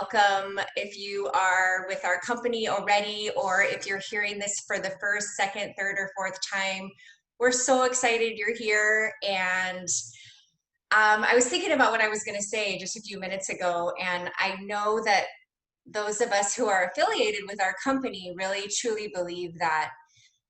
welcome if you are with our company already, or if you're hearing this for the first, second, third, or fourth time. We're so excited you're here. And I was thinking about what I was going to say just a few minutes ago, and I know that those of us who are affiliated with our company really truly believe that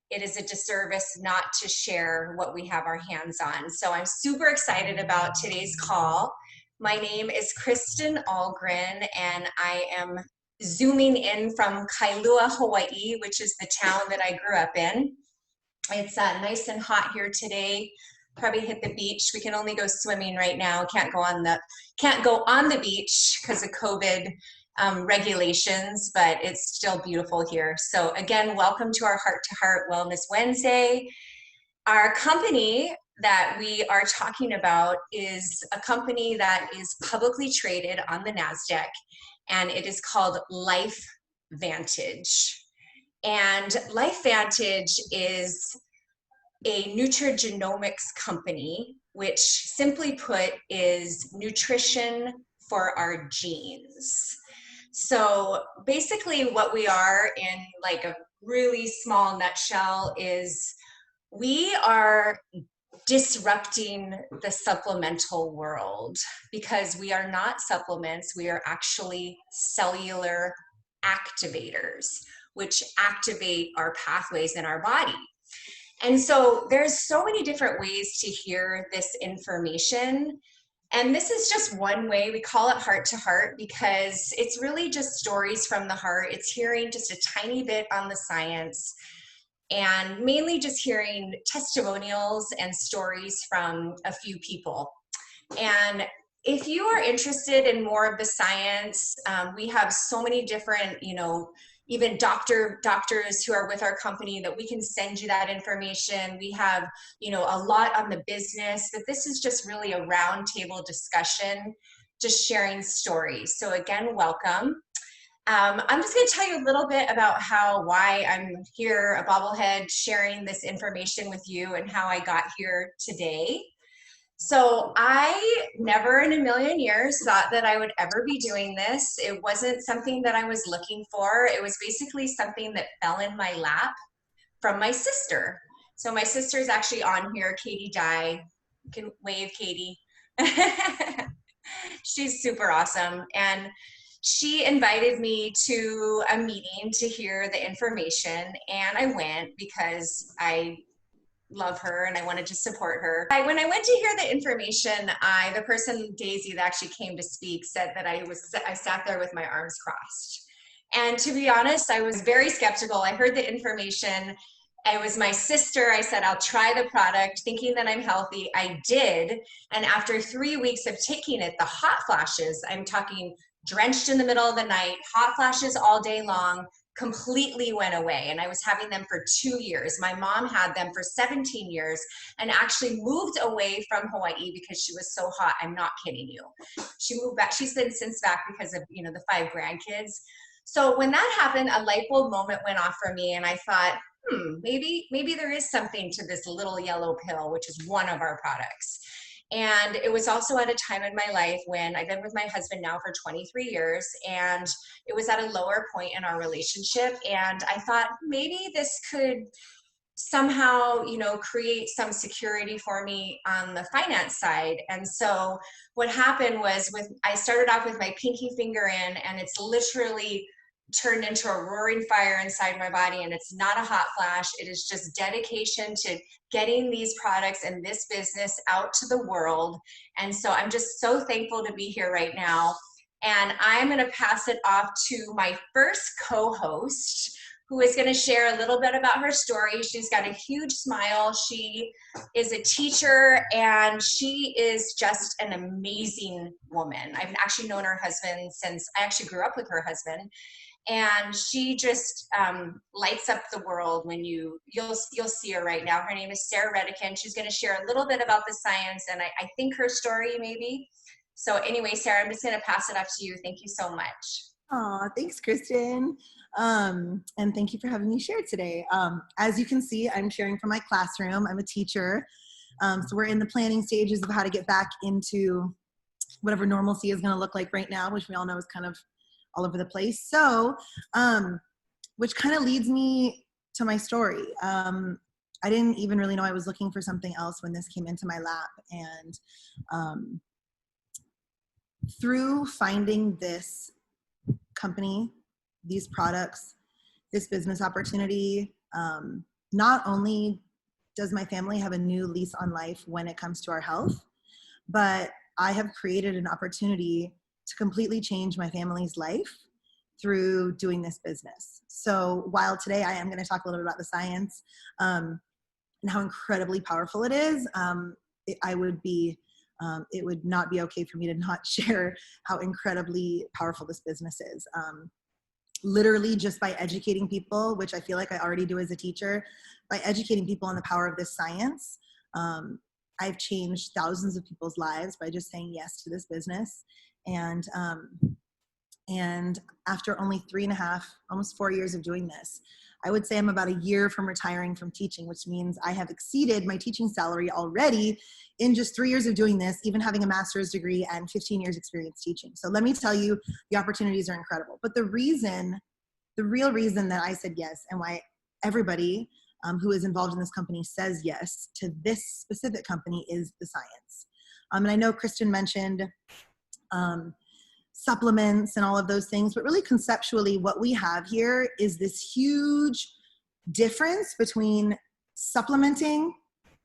it is a disservice not to share what we have our hands on. So I'm super excited about today's call. My name is Kristin Ahlgren, and I am zooming in from Kailua, Hawaii, which is the town that I grew up in. It's nice and hot here today. Probably hit the beach. We can only go swimming right now. Can't go on the beach because of COVID regulations, but it's still beautiful here. So again, welcome to our Heart to Heart Wellness Wednesday. Our company that we are talking about is a company that is publicly traded on the NASDAQ, and it is called LifeVantage. And LifeVantage is a nutrigenomics company, which simply put is nutrition for our genes. So basically what we are, in like a really small nutshell, is we are disrupting the supplemental world, because we are not supplements, we are actually cellular activators, which activate our pathways in our body. And so there's so many different ways to hear this information. And this is just one way. We call it Heart to Heart because it's really just stories from the heart. It's hearing just a tiny bit on the science, and mainly just hearing testimonials and stories from a few people. And if you are interested in more of the science, we have so many different, even doctors who are with our company that we can send you that information. We have, a lot on the business, but this is just really a roundtable discussion, just sharing stories. So again, welcome. I'm just going to tell you a little bit about why I'm here, a bobblehead, sharing this information with you and how I got here today. So I never in a million years thought that I would ever be doing this. It wasn't something that I was looking for. It was basically something that fell in my lap from my sister. So my sister is actually on here, Katie Dye. You can wave, Katie. She's super awesome. And she invited me to a meeting to hear the information, and I went because I love her and I wanted to support her. When I went to hear the information, the person, Daisy, that actually came to speak, said that I sat there with my arms crossed. And to be honest, I was very skeptical. I heard the information. It was my sister. I said, I'll try the product, thinking that I'm healthy. I did. And after 3 weeks of taking it, the hot flashes, I'm talking drenched in the middle of the night, hot flashes all day long, completely went away. And I was having them for 2 years. My mom had them for 17 years and actually moved away from Hawaii because she was so hot. I'm not kidding you. She moved back. She's been since back because of, the 5 grandkids. So when that happened, a light bulb moment went off for me, and I thought, maybe there is something to this little yellow pill, which is one of our products. And it was also at a time in my life when I've been with my husband now for 23 years, and it was at a lower point in our relationship. And I thought maybe this could somehow, create some security for me on the finance side. And so what happened was I started off with my pinky finger in, and it's literally turned into a roaring fire inside my body. And it's not a hot flash. It is just dedication to getting these products and this business out to the world. And so I'm just so thankful to be here right now. And I'm going to pass it off to my first co-host, who is going to share a little bit about her story. She's got a huge smile. She is a teacher, and she is just an amazing woman. I've actually known her husband since I actually grew up with her husband. And she just lights up the world when you'll see her right now. Her name is Sarah Redican. She's going to share a little bit about the science and I think her story maybe. So anyway, Sarah, I'm just going to pass it off to you. Thank you so much. Aw, thanks, Kristin. And thank you for having me share today. As you can see, I'm sharing from my classroom. I'm a teacher. So we're in the planning stages of how to get back into whatever normalcy is going to look like right now, which we all know is kind of all over the place. So, which kind of leads me to my story. I didn't even really know I was looking for something else when this came into my lap. And through finding this company, these products, this business opportunity, not only does my family have a new lease on life when it comes to our health, but I have created an opportunity to completely change my family's life through doing this business. So while today I am going to talk a little bit about the science and how incredibly powerful it is, it would not be okay for me to not share how incredibly powerful this business is. Literally just by educating people, which I feel like I already do as a teacher, by educating people on the power of this science, I've changed thousands of people's lives by just saying yes to this business. And after only 3.5, almost 4 years of doing this, I would say I'm about a year from retiring from teaching, which means I have exceeded my teaching salary already in just 3 years of doing this, even having a master's degree and 15 years experience teaching. So let me tell you, the opportunities are incredible. But the real reason that I said yes, and why everybody who is involved in this company says yes to this specific company, is the science. And I know Kristin mentioned supplements and all of those things, but really conceptually what we have here is this huge difference between supplementing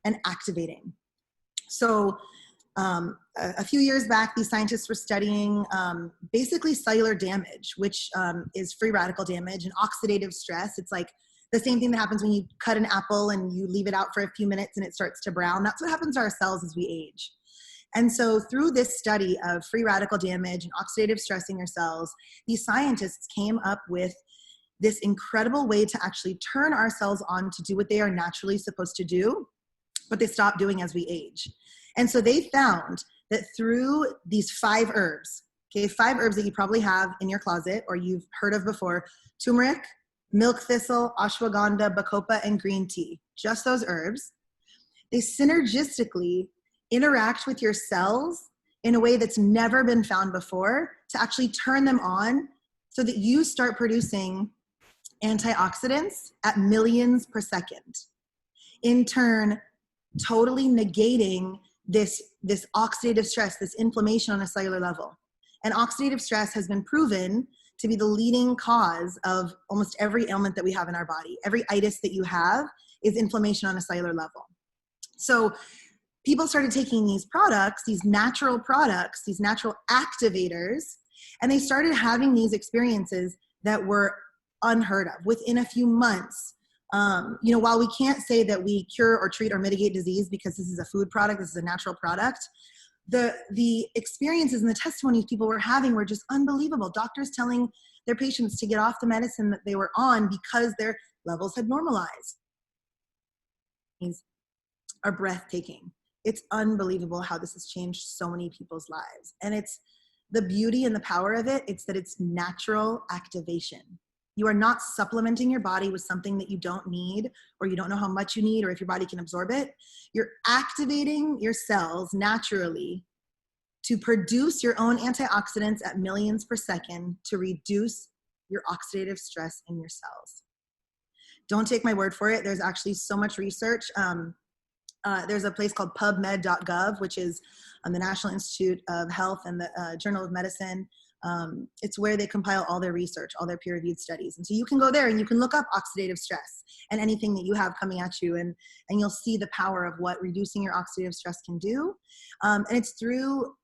and activating. So a few years back, these scientists were studying basically cellular damage, which is free radical damage and oxidative stress. It's like the same thing that happens when you cut an apple and you leave it out for a few minutes and it starts to brown. That's what happens to our cells as we age. And so through this study of free radical damage and oxidative stress in your cells, these scientists came up with this incredible way to actually turn our cells on to do what they are naturally supposed to do, but they stop doing as we age. And so they found that through these 5 herbs, 5 herbs that you probably have in your closet or you've heard of before: turmeric, milk thistle, ashwagandha, bacopa, and green tea, just those herbs, they synergistically interact with your cells in a way that's never been found before to actually turn them on so that you start producing antioxidants at millions per second. In turn, totally negating this oxidative stress, this inflammation on a cellular level. And oxidative stress has been proven to be the leading cause of almost every ailment that we have in our body. Every itis that you have is inflammation on a cellular level. So people started taking these products, these natural products, these natural activators, and they started having these experiences that were unheard of within a few months. While we can't say that we cure or treat or mitigate disease because this is a food product, this is a natural product, the experiences and the testimonies people were having were just unbelievable. Doctors telling their patients to get off the medicine that they were on because their levels had normalized. These are breathtaking. It's unbelievable how this has changed so many people's lives. And it's the beauty and the power of it. It's that it's natural activation. You are not supplementing your body with something that you don't need, or you don't know how much you need, or if your body can absorb it. You're activating your cells naturally to produce your own antioxidants at millions per second to reduce your oxidative stress in your cells. Don't take my word for it. There's actually so much research. There's a place called pubmed.gov, which is the National Institute of Health and the Journal of Medicine. It's where they compile all their research, all their peer-reviewed studies. And so you can go there and you can look up oxidative stress and anything that you have coming at you, and you'll see the power of what reducing your oxidative stress can do. And it's through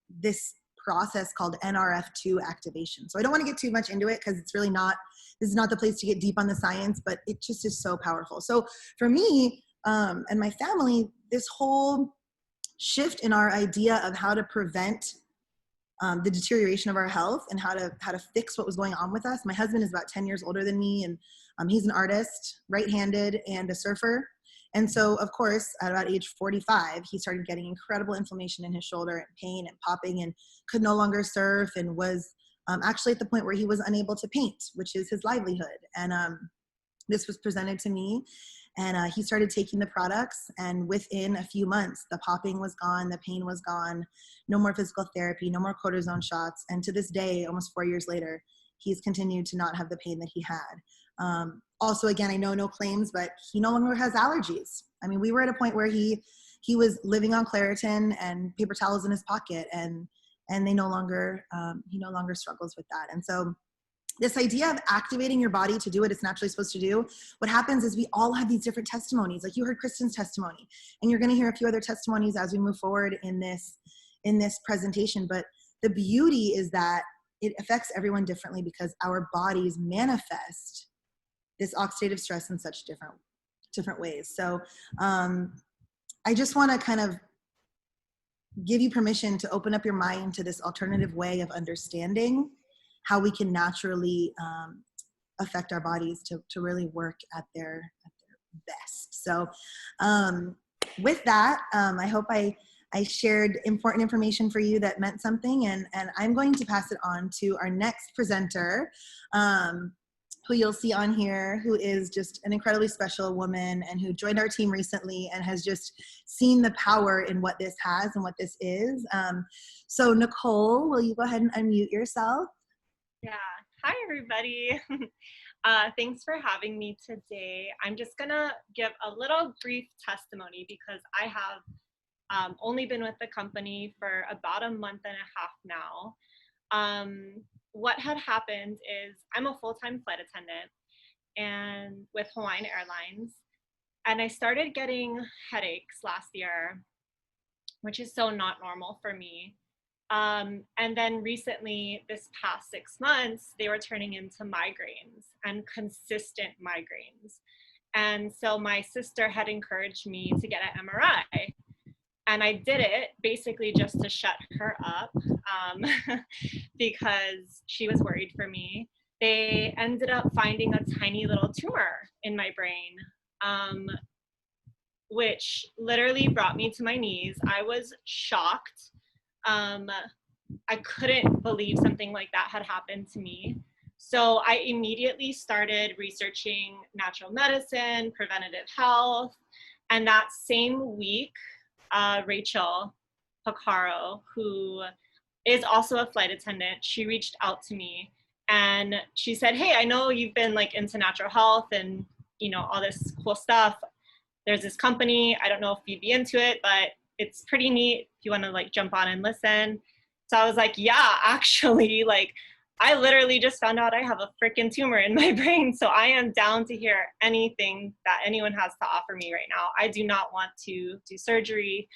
this process called NRF2 activation. So I don't want to get too much into it because it's really not, this is not the place to get deep on the science, but it just is so powerful. So for me and my family, this whole shift in our idea of how to prevent the deterioration of our health and how to fix what was going on with us. My husband is about 10 years older than me, and he's an artist, right-handed, and a surfer. And so, of course, at about age 45, he started getting incredible inflammation in his shoulder and pain and popping, and could no longer surf, and was actually at the point where he was unable to paint, which is his livelihood. And this was presented to me. And he started taking the products, and within a few months, the popping was gone, the pain was gone, no more physical therapy, no more cortisone shots. And to this day, almost 4 years later, he's continued to not have the pain that he had. Also, again, I know no claims, but he no longer has allergies. I mean, we were at a point where he was living on Claritin and paper towels in his pocket, and he no longer struggles with that. And so this idea of activating your body to do what it's naturally supposed to do, what happens is we all have these different testimonies. Like you heard Kristin's testimony, and you're going to hear a few other testimonies as we move forward in this presentation. But the beauty is that it affects everyone differently because our bodies manifest this oxidative stress in such different ways. So I just want to kind of give you permission to open up your mind to this alternative way of understanding how we can naturally affect our bodies to really work at their best. So with that, I hope I shared important information for you that meant something, and I'm going to pass it on to our next presenter, who you'll see on here, who is just an incredibly special woman and who joined our team recently and has just seen the power in what this has and what this is. So Nicole, will you go ahead and unmute yourself? Yeah. Hi, everybody. Thanks for having me today. I'm just going to give a little brief testimony because I have only been with the company for about a month and a half now. What had happened is I'm a full-time flight attendant and with Hawaiian Airlines, and I started getting headaches last year, which is so not normal for me. And then recently, this past 6 months, they were turning into migraines and consistent migraines. And so my sister had encouraged me to get an MRI. And I did it basically just to shut her up because she was worried for me. They ended up finding a tiny little tumor in my brain, which literally brought me to my knees. I was shocked. I couldn't believe something like that had happened to me. So I immediately started researching natural medicine, preventative health, and that same week, Rachel Pacaro, who is also a flight attendant, she reached out to me and she said, hey, I know you've been like into natural health and all this cool stuff. There's this company, I don't know if you'd be into it, but it's pretty neat if you want to like jump on and listen. So I was like, yeah, actually, like I literally just found out I have a freaking tumor in my brain. So I am down to hear anything that anyone has to offer me right now. I do not want to do surgery.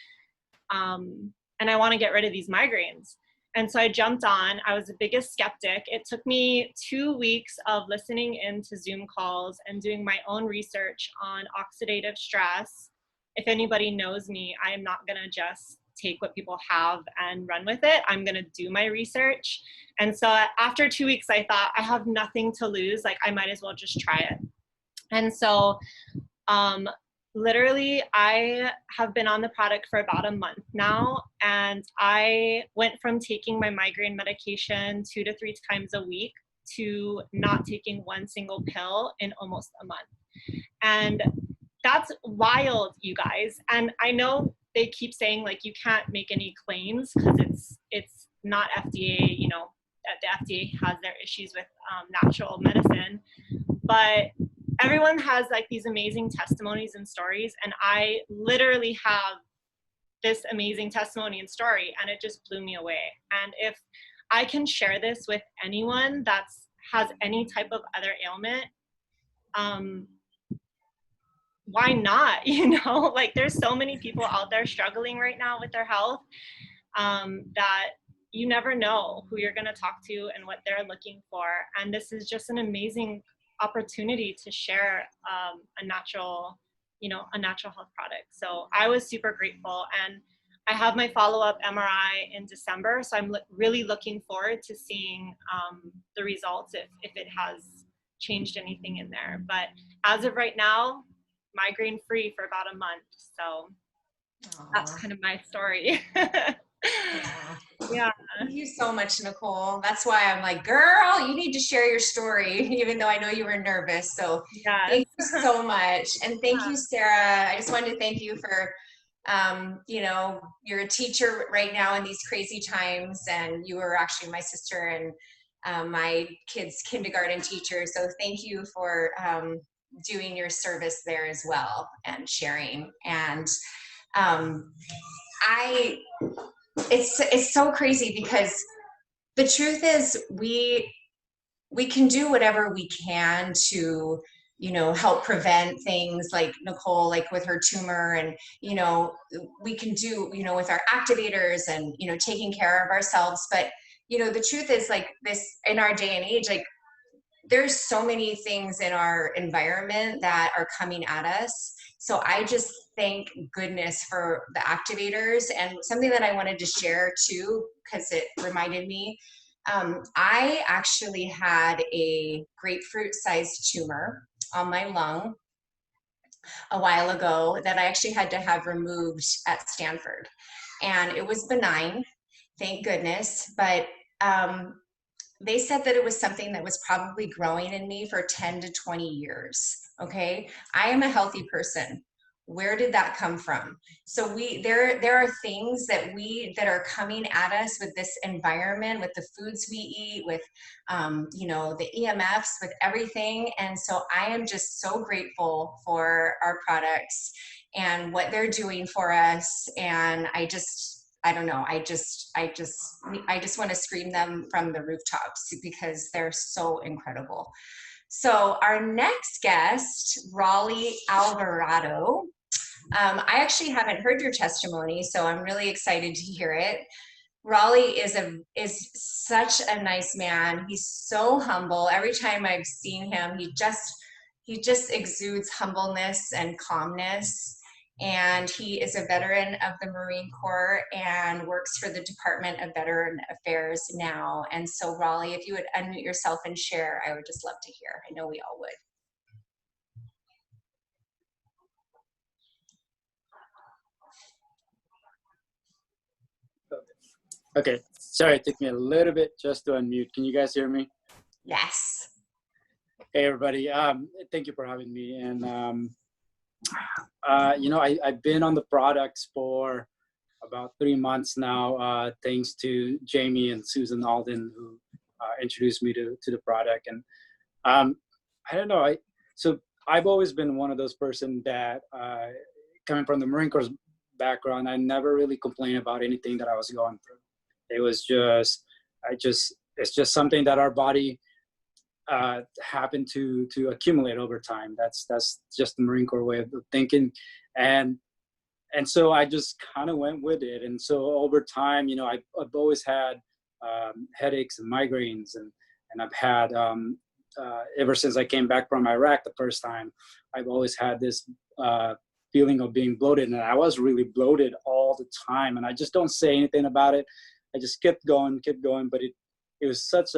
And I want to get rid of these migraines. And so I jumped on. I was the biggest skeptic. It took me 2 weeks of listening into Zoom calls and doing my own research on oxidative stress. If anybody knows me, I am not going to just take what people have and run with it. I'm going to do my research. And so after 2 weeks, I thought I have nothing to lose. Like I might as well just try it. And so literally I have been on the product for about a month now. And I went from taking my migraine medication 2 to 3 times a week to not taking one single pill in almost a month. And that's wild, you guys. And I know they keep saying like you can't make any claims because it's not FDA, that the FDA has their issues with natural medicine, but everyone has like these amazing testimonies and stories, and I literally have this amazing testimony and story, and it just blew me away. And if I can share this with anyone that has any type of other ailment, why not? Like there's so many people out there struggling right now with their health that you never know who you're going to talk to and what they're looking for. And this is just an amazing opportunity to share a natural health product. So I was super grateful, and I have my follow-up MRI in December. So I'm really looking forward to seeing the results if it has changed anything in there. But as of right now, migraine free for about a month. So that's kind of my story. Yeah. Thank you so much, Nicole. That's why I'm like, girl, you need to share your story, even though I know you were nervous. So Yes. thank you so much. And thank you, Sarah. I just wanted to thank you for, you know, you're a teacher right now in these crazy times, and you were actually my sister and my kid's kindergarten teacher. So thank you for doing your service there as well and sharing. And it's so crazy because the truth is we can do whatever we can to, you know, help prevent things like Nicole, like with her tumor, and, you know, we can do, you know, with our activators and, you know, taking care of ourselves. But, you know, the truth is like this in our day and age, like there's so many things in our environment that are coming at us. So I just thank goodness for the activators. And something that I wanted to share too, because it reminded me, I actually had a grapefruit sized tumor on my lung a while ago that I actually had to have removed at Stanford. And it was benign, thank goodness. But they said that it was something that was probably growing in me for 10 to 20 years. Okay. I am a healthy person. Where did that come from? So there are things that are coming at us with this environment, with the foods we eat, with, you know, the EMFs, with everything. And so I am just so grateful for our products and what they're doing for us. And I don't know. I just want to scream them from the rooftops because they're so incredible. So our next guest, Raleigh Alvarado. I actually haven't heard your testimony, so I'm really excited to hear it. Raleigh is such a nice man. He's so humble. Every time I've seen him, he just exudes humbleness and calmness. And he is a veteran of the Marine Corps and works for the Department of Veteran Affairs now. And so, Raleigh, if you would unmute yourself and share, I would just love to hear. I know we all would. Okay, sorry, it took me a little bit just to unmute. Can you guys hear me? Yes. Hey, everybody. Thank you for having me. And, you know, I've been on the products for about 3 months now, thanks to Jamie and Susan Alden, who introduced me to the product. And I don't know, so I've always been one of those person that, coming from the Marine Corps background, I never really complained about anything that I was going through. It was just, it's just something that our body happened to accumulate over time. That's just the Marine Corps way of thinking. And so I just kind of went with it. And so over time, you know, I've always had headaches and migraines, and I've had, ever since I came back from Iraq the first time, I've always had this feeling of being bloated, and I was really bloated all the time. And I just don't say anything about it. I just kept going, but it was such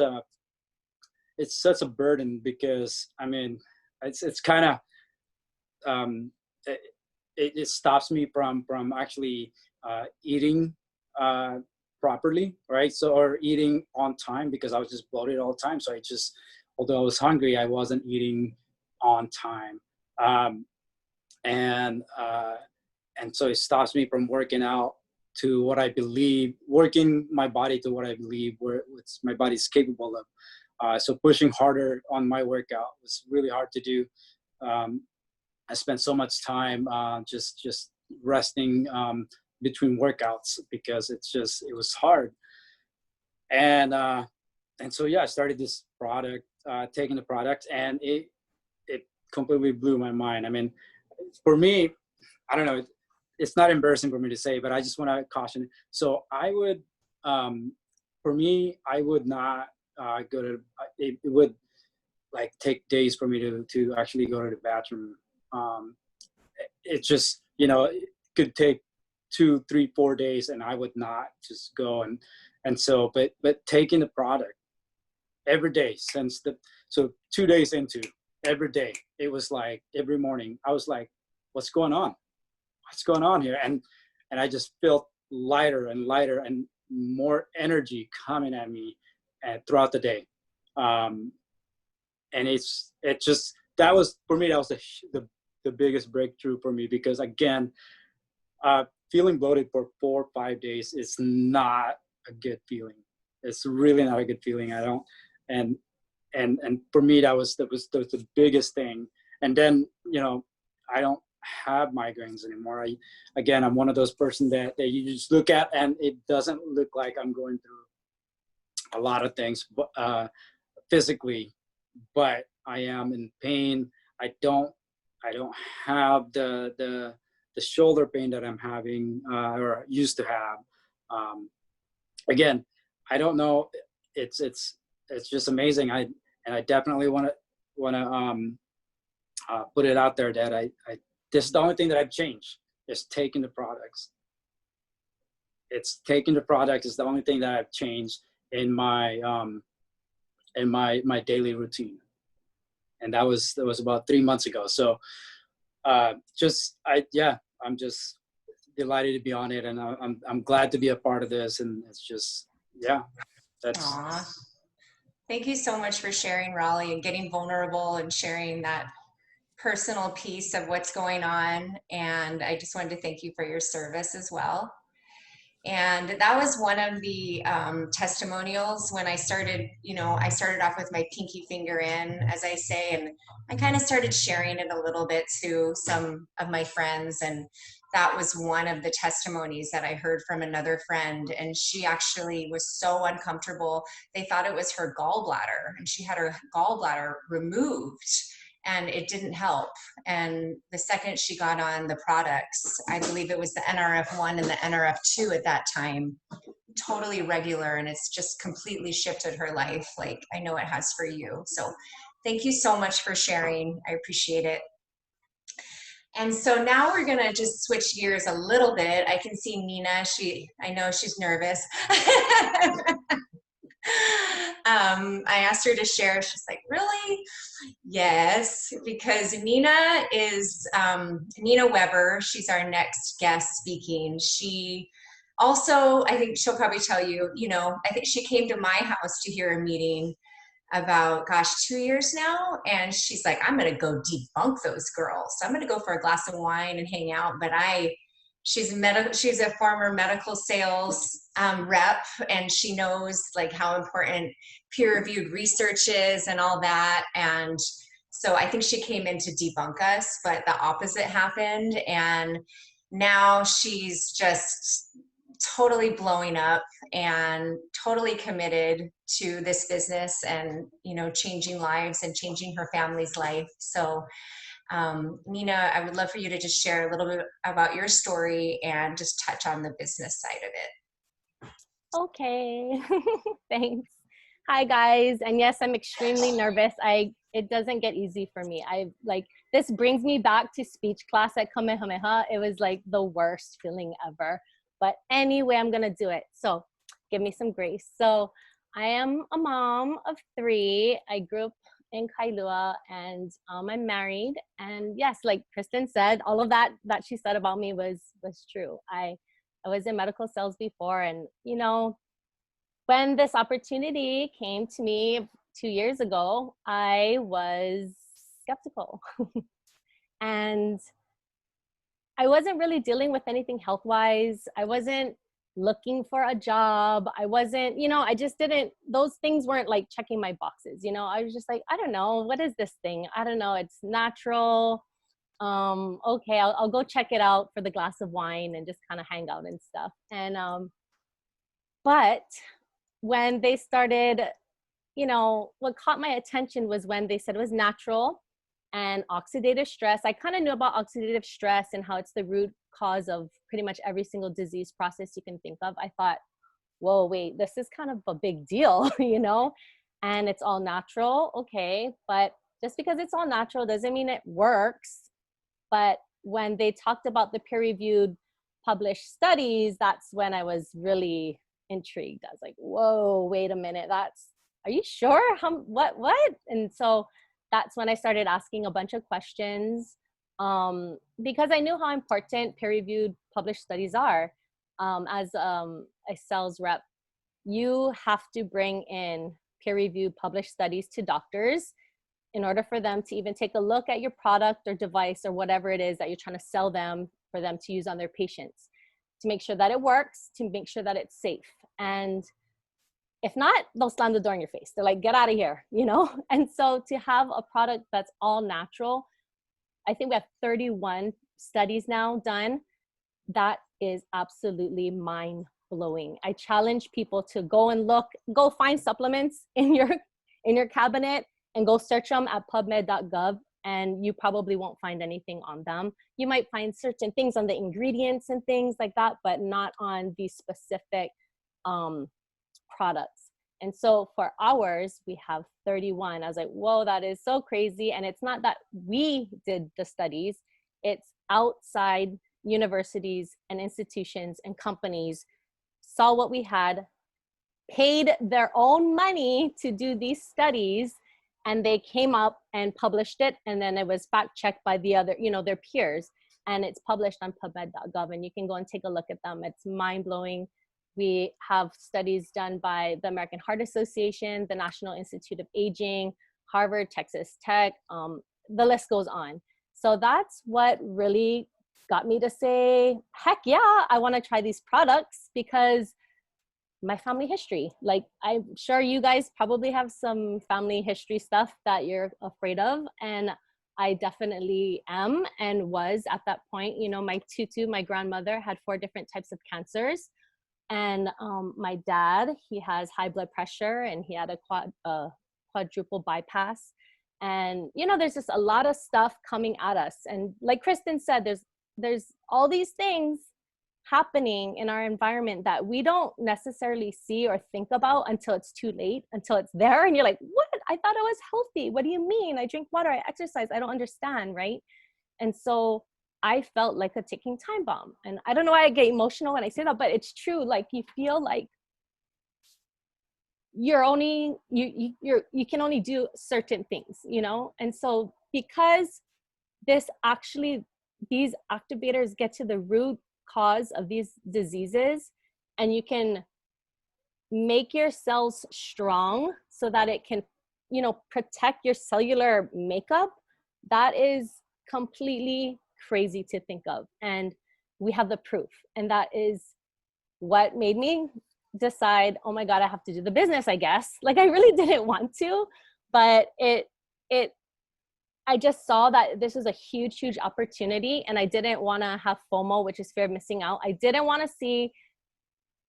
a burden, because I mean, it's kind of, it stops me from actually eating properly, right? So, or eating on time, because I was just bloated all the time. So I just, although I was hungry, I wasn't eating on time. And so it stops me from working out to what I believe, working my body to what I believe my body's capable of. So pushing harder on my workout was really hard to do. I spent so much time just resting between workouts, because it was hard. And so, yeah, I started this product, taking the product, and it completely blew my mind. I mean, for me, I don't know, it's not embarrassing for me to say, but I just want to caution. So I would, for me, I would not go to, it would like take days for me to actually go to the bathroom. It just, you know, it could take 2, 3, 4 days, and I would not just go. And so, but taking the product every day so 2 days into, every day, it was like every morning, I was like, what's going on here? And I just felt lighter and lighter and more energy coming at me throughout the day. And it just, that was, for me, that was the biggest breakthrough for me, because again, feeling bloated for 4 or 5 days is not a good feeling. It's really not a good feeling. And for me, that was the biggest thing. And then, I don't have migraines anymore. I'm one of those person that you just look at and it doesn't look like I'm going through a lot of things, physically, but I am in pain. I don't have the shoulder pain that I'm having, or used to have. Again, I don't know. It's just amazing. I definitely want to put it out there that this is the only thing that I've changed, is taking the products. It's taking the product is the only thing that I've changed in my daily routine. And that was about 3 months ago. So I'm just delighted to be on it, and I'm glad to be a part of this. And it's just, that's. Aww. Thank you so much for sharing, Raleigh, and getting vulnerable and sharing that personal piece of what's going on. And I just wanted to thank you for your service as well. And that was one of the testimonials when I started, I started off with my pinky finger in, as I say, and I kind of started sharing it a little bit to some of my friends. And that was one of the testimonies that I heard from another friend. And she actually was so uncomfortable. They thought it was her gallbladder, and she had her gallbladder removed, and it didn't help. And the second she got on the products, I believe it was the NRF1 and the NRF2 at that time, totally regular, and it's just completely shifted her life, like I know it has for you. So thank you so much for sharing. I appreciate it. And so now we're gonna just switch gears a little bit. I can see Nina, I know she's nervous. I asked her to share. She's like, really? Yes, because Nina is Nina Weber. She's our next guest speaking. She also, I think she'll probably tell you, I think she came to my house to hear a meeting about, 2 years now. And she's like, I'm going to go debunk those girls. So I'm going to go for a glass of wine and hang out. But she's a former medical sales rep, and she knows like how important peer-reviewed research is and all that. And so I think she came in to debunk us, but the opposite happened. And now she's just totally blowing up and totally committed to this business and, changing lives and changing her family's life. So Nina, I would love for you to just share a little bit about your story and just touch on the business side of it. Okay. Thanks. Hi guys. And yes, I'm extremely nervous. It doesn't get easy for me. This brings me back to speech class at Kamehameha. It was like the worst feeling ever. But anyway, I'm going to do it. So give me some grace. So I am a mom of 3. I grew up in Kailua, and I'm married. And yes, like Kristin said, all of that she said about me was true. I was in medical sales before, and when this opportunity came to me 2 years ago, I was skeptical. And I wasn't really dealing with anything health-wise. I wasn't looking for a job. I wasn't, I just didn't, those things weren't like checking my boxes. I was just like, I don't know, what is this thing? I don't know. It's natural. Okay, I'll go check it out for the glass of wine and just kind of hang out and stuff. And, but when they started, what caught my attention was when they said it was natural and oxidative stress. I kind of knew about oxidative stress and how it's the root cause of pretty much every single disease process you can think of. I thought, whoa, wait, this is kind of a big deal, and it's all natural. Okay. But just because it's all natural doesn't mean it works. But when they talked about the peer-reviewed published studies, that's when I was really intrigued. I was like, whoa, wait a minute. Are you sure? What? And so that's when I started asking a bunch of questions, because I knew how important peer-reviewed published studies are. as a sales rep, you have to bring in peer-reviewed published studies to doctors in order for them to even take a look at your product or device or whatever it is that you're trying to sell them for them to use on their patients, to make sure that it works, to make sure that it's safe. And if not, they'll slam the door in your face. They're like, get out of here, you know? And so to have a product that's all natural, I think we have 31 studies now done. That is absolutely mind-blowing. I challenge people to go find supplements in your cabinet and go search them at pubmed.gov, and you probably won't find anything on them. You might find certain things on the ingredients and things like that, but not on the specific products. And so for ours, we have 31. I was like, whoa, that is so crazy. And it's not that we did the studies, it's outside universities and institutions and companies saw what we had, paid their own money to do these studies, and they came up and published it, and then it was fact checked by the other, their peers, and it's published on pubmed.gov, and you can go and take a look at them. It's mind-blowing. We have studies done by the American Heart Association, the National Institute of Aging, Harvard, Texas Tech, the list goes on. So that's what really got me to say, heck yeah, I want to try these products, because my family history, like I'm sure you guys probably have some family history stuff that you're afraid of. And I definitely am and was at that point. My grandmother had 4 different types of cancers. And my dad, he has high blood pressure and he had a quadruple bypass. And, there's just a lot of stuff coming at us. And like Kristin said, there's all these things happening in our environment that we don't necessarily see or think about until it's too late, until it's there. And you're like, what? I thought I was healthy. What do you mean? I drink water, I exercise. I don't understand, right? And so I felt like a ticking time bomb. And I don't know why I get emotional when I say that, but it's true. Like you feel like you can only do certain things, And so because these activators get to the root cause of these diseases, and you can make your cells strong so that it can, protect your cellular makeup, that is completely crazy to think of. And we have the proof. And that is what made me decide, oh my God, I have to do the business, I guess. Like I really didn't want to, but I just saw that this was a huge, huge opportunity, and I didn't want to have FOMO, which is fear of missing out. I didn't want to see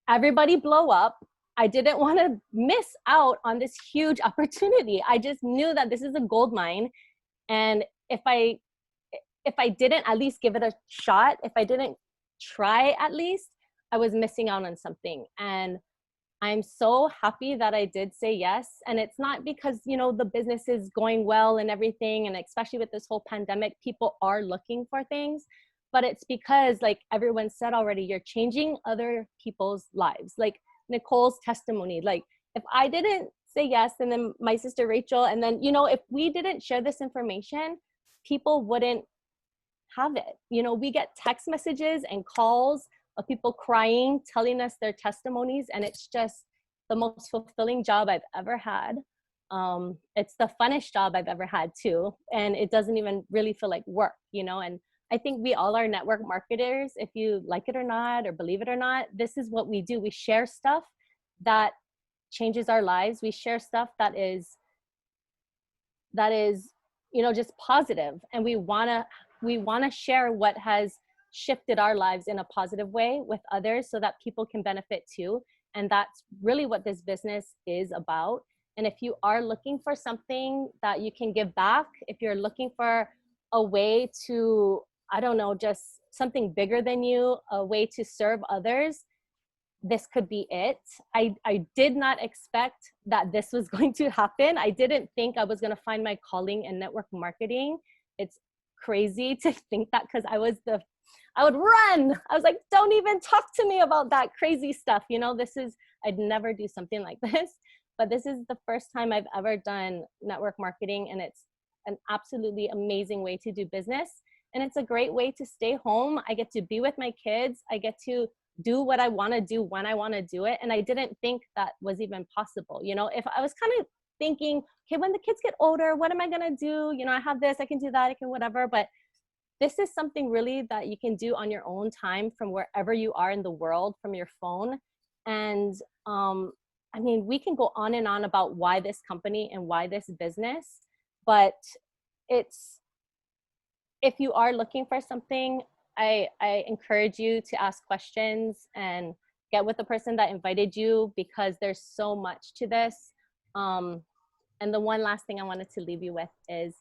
everybody blow up. I didn't want to miss out on this huge opportunity. I just knew that this is a gold mine. And if I didn't at least give it a shot, if I didn't try at least, I was missing out on something. And I'm so happy that I did say yes. And it's not because, the business is going well and everything. And especially with this whole pandemic, people are looking for things, but it's because like everyone said already, you're changing other people's lives. Like Nicole's testimony, like if I didn't say yes, and then my sister Rachel, and then, if we didn't share this information, people wouldn't have it. We get text messages and calls of people crying, telling us their testimonies. And it's just the most fulfilling job I've ever had. It's the funnest job I've ever had too. And it doesn't even really feel like work, and I think we all are network marketers. If you like it or not, or believe it or not, this is what we do. We share stuff that changes our lives. We share stuff that is, just positive. And we want to share what has shifted our lives in a positive way with others so that people can benefit too. And that's really what this business is about. And if you are looking for something that you can give back, if you're looking for a way to, I don't know, just something bigger than you, a way to serve others, this could be it. I did not expect that this was going to happen. I didn't think I was going to find my calling in network marketing. It's crazy to think that, because I would run. I was like, don't even talk to me about that crazy stuff. I'd never do something like this, but this is the first time I've ever done network marketing, and it's an absolutely amazing way to do business. And it's a great way to stay home. I get to be with my kids. I get to do what I want to do when I want to do it. And I didn't think that was even possible. You know, if I was kind of thinking, okay, when the kids get older, what am I going to do? You know, I have this, I can do that, I can whatever. But this is something really that you can do on your own time from wherever you are in the world, from your phone. And I mean, we can go on and on about why this company and why this business, but it's, if you are looking for something, I encourage you to ask questions and get with the person that invited you, because there's so much to this. And the one last thing I wanted to leave you with is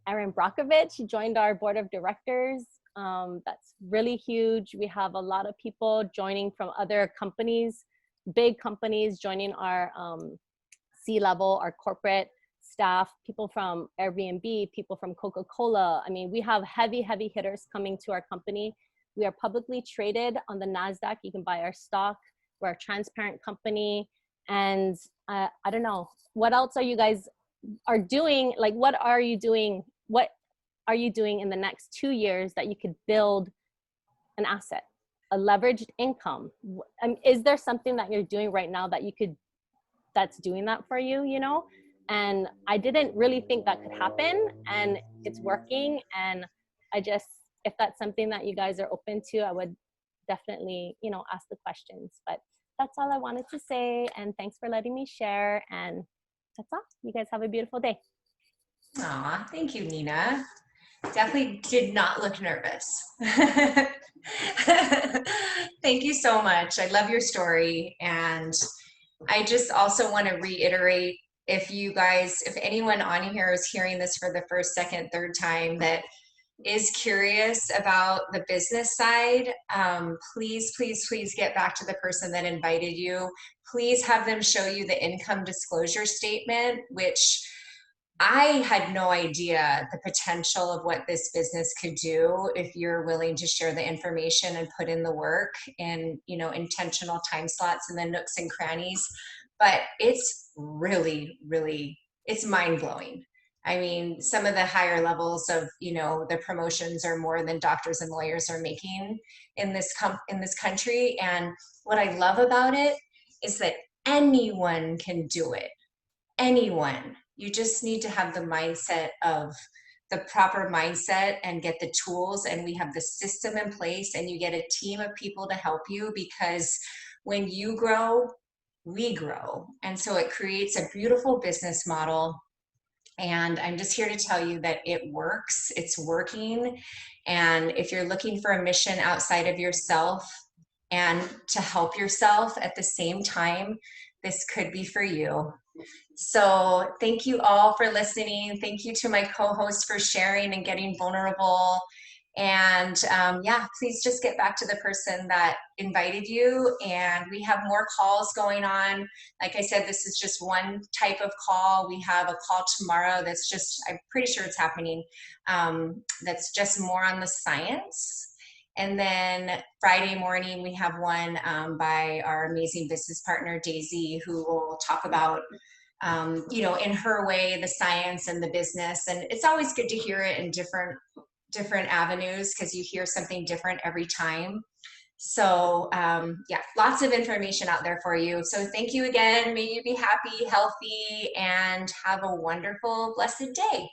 Erin Brockovich joined our board of directors. That's really huge. We have a lot of people joining from other companies, big companies joining our C-level, our corporate staff, people from Airbnb, people from Coca-Cola. I mean, we have heavy hitters coming to our company. We are publicly traded on the NASDAQ. You can buy our stock. We're a transparent company. And I don't know, what else are you guys are doing? Like, what are you doing? What are you doing in the next 2 years that you could build an asset, a leveraged income? Is there something that you're doing right now that you could, that's doing that for you, you know? And I didn't really think that could happen, and it's working. And I just, if that's something that you guys are open to, I would definitely, you know, ask the questions. But that's all I wanted to say. And thanks for letting me share. And that's all. You guys have a beautiful day. Aw, thank you, Nina. Definitely did not look nervous. Thank you so much. I love your story. And I just also want to reiterate, if you guys, if anyone on here is hearing this for the first, second, third time that is curious about the business side, please get back to the person that invited you. Please have them show you the income disclosure statement, which I had no idea the potential of what this business could do if you're willing to share the information and put in the work in, you know, intentional time slots and the nooks and crannies. But it's really, it's mind-blowing. I mean, some of the higher levels of, you know, the promotions are more than doctors and lawyers are making in this country. And what I love about it is that anyone can do it. Anyone. You just need to have the mindset of the proper mindset and get the tools, and we have the system in place, and you get a team of people to help you, because when you grow, we grow. And so it creates a beautiful business model. And I'm just here to tell you that it works. It's working. And if you're looking for a mission outside of yourself and to help yourself at the same time, this could be for you. So thank you all for listening. Thank you to my co-host for sharing and getting vulnerable. And yeah, please just get back to the person that invited you. And we have more calls going on. Like I said, this is just one type of call. We have a call tomorrow that's just, I'm pretty sure it's happening, that's just more on the science. And then Friday morning, we have one by our amazing business partner, Daisy, who will talk about, you know, in her way, the science and the business. And it's always good to hear it in different avenues, because you hear something different every time. So yeah, lots of information out there for you. So thank you again. May you be happy, healthy, and have a wonderful, blessed day.